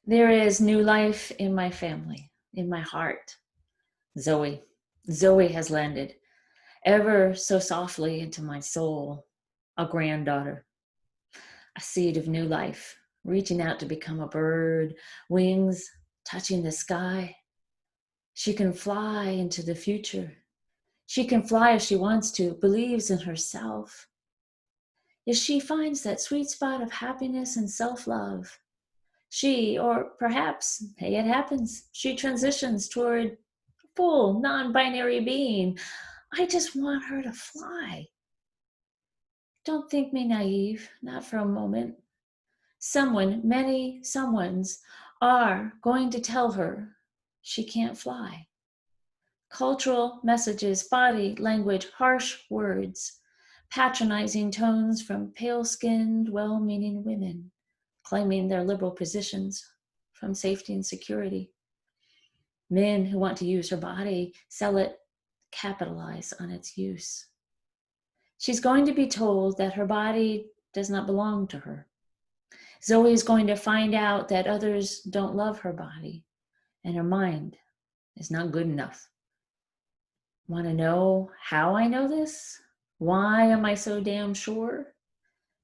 There is new life in my family, in my heart. Zoe. Zoe has landed ever so softly into my soul, a granddaughter, a seed of new life, reaching out to become a bird, wings touching the sky. She can fly into the future. She can fly if she wants to, believes in herself. If she finds that sweet spot of happiness and self-love, she, or perhaps, hey, it happens, she transitions toward full non-binary being. I just want her to fly. Don't think me naive, not for a moment. Someone, many someones, are going to tell her she can't fly. Cultural messages, body language, harsh words, patronizing tones from pale-skinned, well-meaning women, claiming their liberal positions from safety and security. Men who want to use her body, sell it, capitalize on its use. She's going to be told that her body does not belong to her. Zoe is going to find out that others don't love her body, and her mind is not good enough. Want to know how I know this? Why am I so damn sure?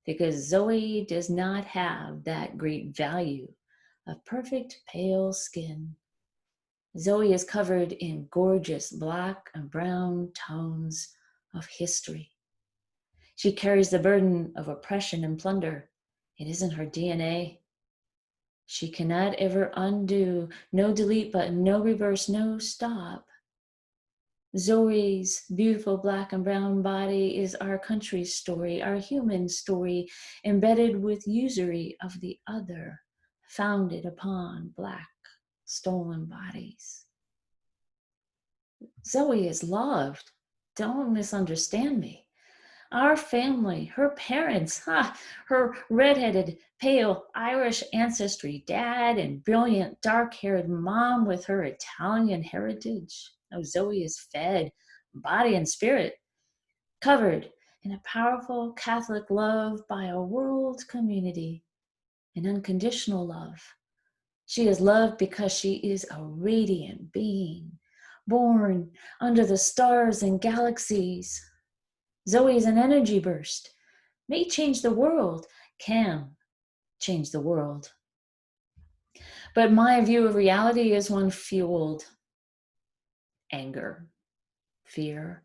Because Zoe does not have that great value of perfect pale skin. Zoe is covered in gorgeous black and brown tones of history. She carries the burden of oppression and plunder. It isn't her DNA. She cannot ever undo. No delete button, no reverse, no stop. Zoe's beautiful black and brown body is our country's story, our human story, embedded with usury of the other, founded upon black, stolen bodies. Zoe is loved. Don't misunderstand me. Our family, her parents, her redheaded, pale Irish ancestry, dad and brilliant dark-haired mom with her Italian heritage. Oh, Zoe is fed, body and spirit, covered in a powerful Catholic love by a world community, an unconditional love. She is loved because she is a radiant being, born under the stars and galaxies. Zoe is an energy burst, may change the world, can change the world. But my view of reality is one fueled anger, fear,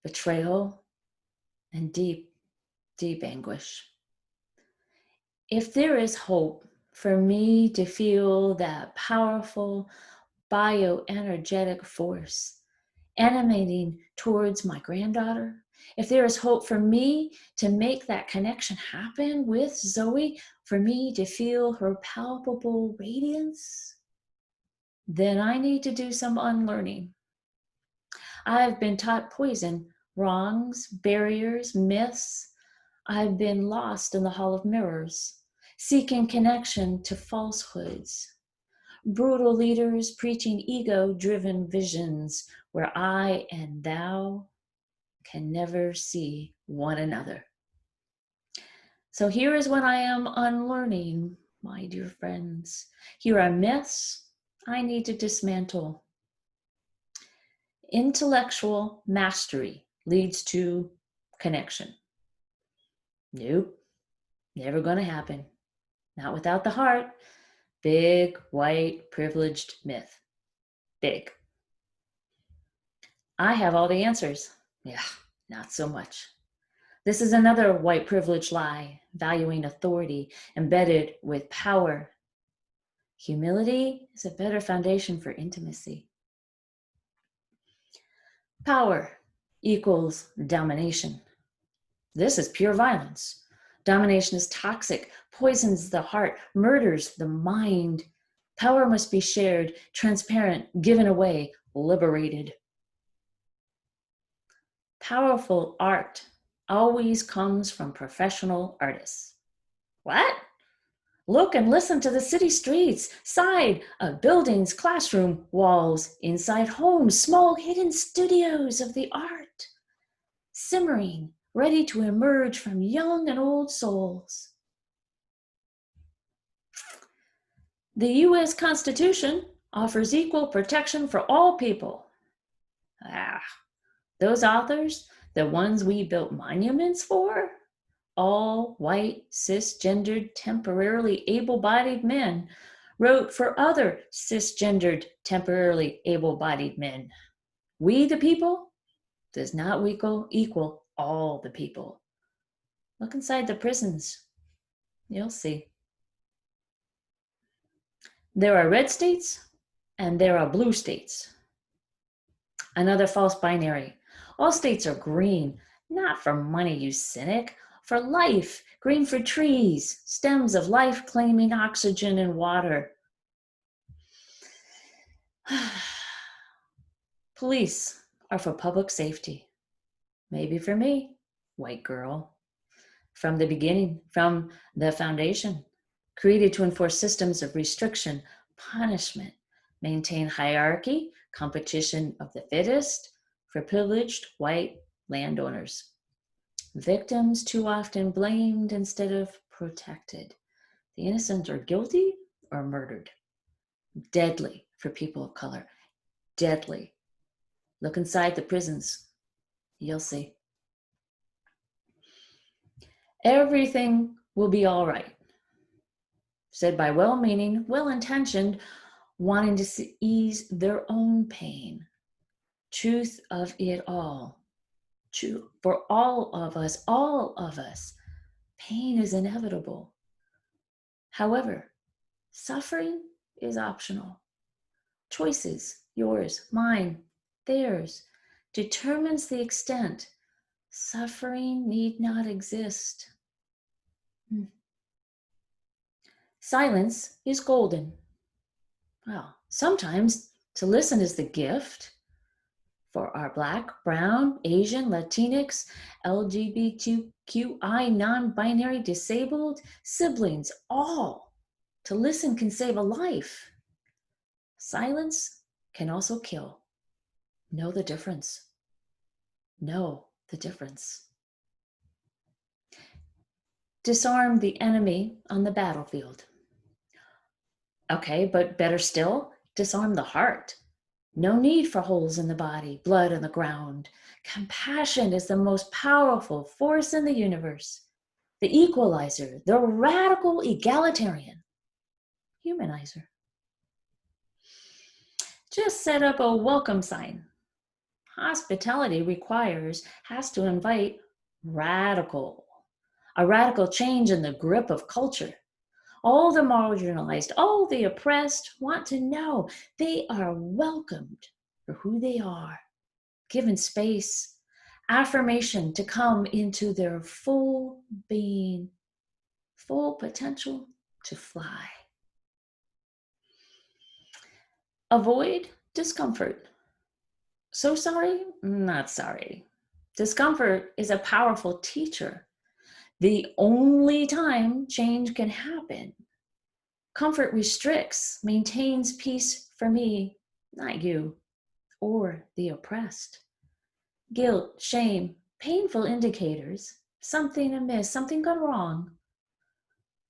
betrayal, and deep, deep anguish. If there is hope for me to feel that powerful bioenergetic force animating towards my granddaughter, if there is hope for me to make that connection happen with Zoe, for me to feel her palpable radiance, then I need to do some unlearning. I've been taught poison, wrongs, barriers, myths. I've been lost in the hall of mirrors, seeking connection to falsehoods. Brutal leaders preaching ego-driven visions where I and thou can never see one another. So here is what I am unlearning, my dear friends. Here are myths I need to dismantle. Intellectual mastery leads to connection. Nope, never gonna happen. Not without the heart. Big, white, privileged myth. Big. I have all the answers. Yeah, not so much. This is another white privilege lie, valuing authority embedded with power. Humility is a better foundation for intimacy. Power equals domination. This is pure violence. Domination is toxic, poisons the heart, murders the mind. Power must be shared, transparent, given away, liberated. Powerful art always comes from professional artists. What? Look and listen to the city streets, side of buildings, classroom walls, inside homes, small hidden studios of the art, simmering, ready to emerge from young and old souls. The U.S. Constitution offers equal protection for all people. Ah, those authors, the ones we built monuments for, all white, cisgendered, temporarily able-bodied men, wrote for other cisgendered, temporarily able-bodied men. We the people does not equal all the people. Look inside the prisons. You'll see. There are red states and there are blue states. Another false binary. All states are green, not for money, you cynic, for life. Green for trees, stems of life claiming oxygen and water. Police are for public safety. Maybe for me, white girl. From the beginning, from the foundation, created to enforce systems of restriction, punishment, maintain hierarchy, competition of the fittest for privileged white landowners. Victims too often blamed instead of protected. The innocent are guilty or murdered. Deadly for people of color. Deadly. Look inside the prisons. You'll see. Everything will be all right. Said by well-meaning, well-intentioned, wanting to ease their own pain. Truth of it all. True for all of us, pain is inevitable. However, suffering is optional. Choices, yours, mine, theirs, determines the extent. Suffering need not exist. Silence is golden. Well, sometimes to listen is the gift. For our Black, Brown, Asian, Latinx, LGBTQI, non-binary, disabled siblings, all. To listen can save a life. Silence can also kill. Know the difference. Know the difference. Disarm the enemy on the battlefield. Okay, but better still, disarm the heart. No need for holes in the body, blood on the ground. Compassion is the most powerful force in the universe. The equalizer, the radical egalitarian, humanizer. Just set up a welcome sign. Hospitality has to invite a radical change in the grip of culture. All the marginalized, all the oppressed want to know they are welcomed for who they are, given space, affirmation to come into their full being, full potential to fly. Avoid discomfort. So sorry? Not sorry. Discomfort is a powerful teacher. The only time change can happen. Comfort restricts, maintains peace for me, not you, or the oppressed. Guilt, shame, painful indicators, something amiss, something gone wrong.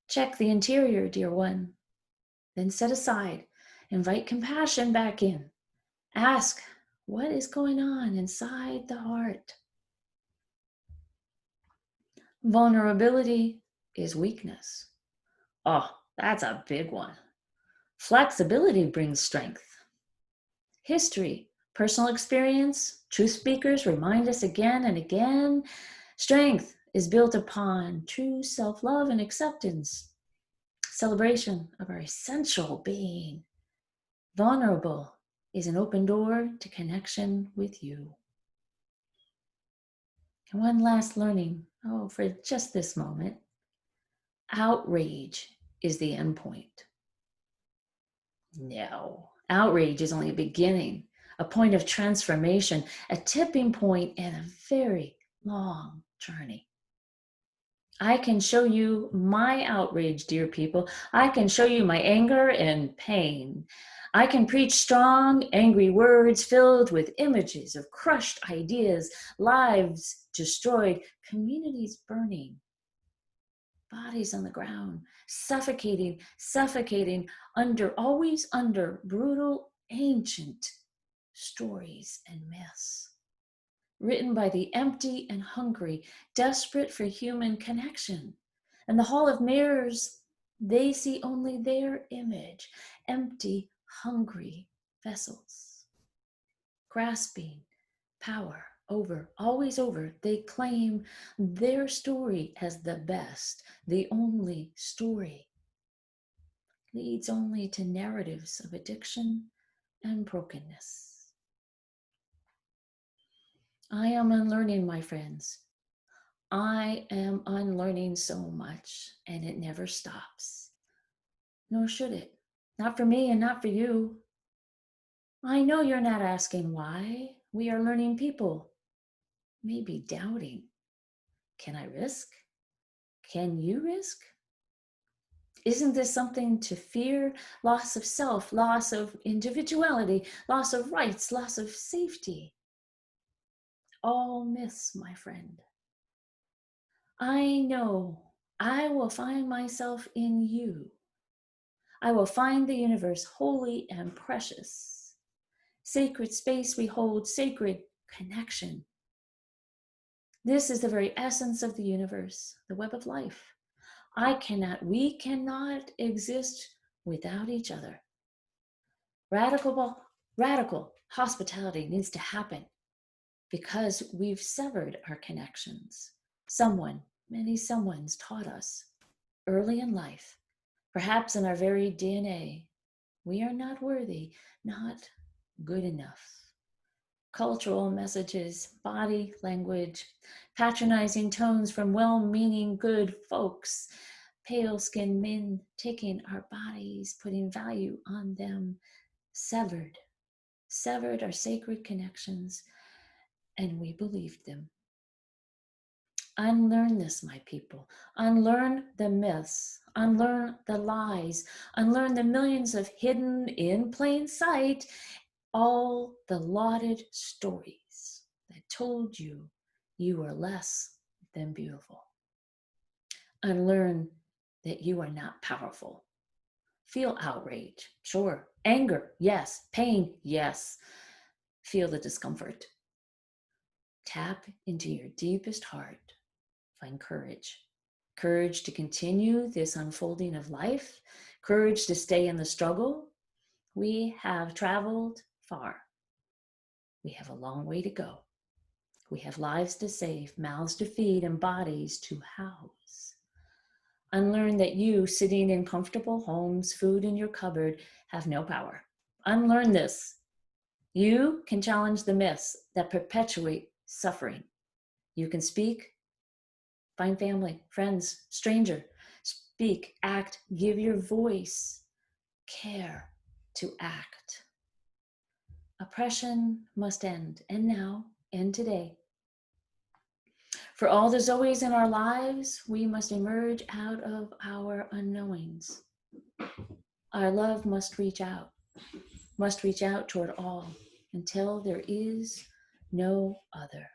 Check the interior, dear one. Then set aside, invite compassion back in. Ask, what is going on inside the heart? Vulnerability is weakness. Oh, that's a big one. Flexibility brings strength. History, personal experience, truth speakers remind us again and again. Strength is built upon true self-love and acceptance. Celebration of our essential being. Vulnerable is an open door to connection with you. And one last learning, for just this moment. Outrage is the end point. No, outrage is only a beginning, a point of transformation, a tipping point in a very long journey. I can show you my outrage, dear people. I can show you my anger and pain. I can preach strong, angry words filled with images of crushed ideas, lives destroyed, communities burning. bodies on the ground, suffocating always under brutal, ancient stories and myths, written by the empty and hungry, desperate for human connection. And the Hall of Mirrors, they see only their image, empty, hungry vessels, grasping power always over. They claim their story as the best, the only story. Leads only to narratives of addiction and brokenness. I am unlearning, my friends. I am unlearning so much, and it never stops. Nor should it. Not for me and not for you. I know you're not asking why. We are learning people. Maybe doubting. Can I risk? Can you risk? Isn't this something to fear? Loss of self, loss of individuality, loss of rights, loss of safety. All myths, my friend. I know I will find myself in you. I will find the universe holy and precious. Sacred space we hold, sacred connection. This is the very essence of the universe, the web of life. We cannot exist without each other. Radical hospitality needs to happen because we've severed our connections. Many someones taught us early in life, perhaps in our very DNA, we are not worthy, not good enough. Cultural messages, body language, patronizing tones from well-meaning good folks, pale-skinned men taking our bodies, putting value on them, severed our sacred connections, and we believed them. Unlearn this, my people. Unlearn the myths. Unlearn the lies. Unlearn the millions of hidden in plain sight, all the lauded stories that told you you were less than beautiful. Unlearn that you are not powerful. Feel outrage, sure. Anger, yes. Pain, yes. Feel the discomfort. Tap into your deepest heart. Find courage. Courage to continue this unfolding of life. Courage to stay in the struggle. We have traveled far. We have a long way to go. We have lives to save, mouths to feed, and bodies to house. Unlearn that you, sitting in comfortable homes, food in your cupboard, have no power. Unlearn this. You can challenge the myths that perpetuate suffering. You can speak, find family, friends, stranger. Speak, act, give your voice, care to act. Oppression must end now, end today. For all the Zoes in our lives, we must emerge out of our unknowings. Our love must reach out toward all until there is no other.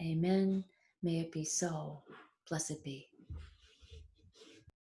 Amen. May it be so. Blessed be.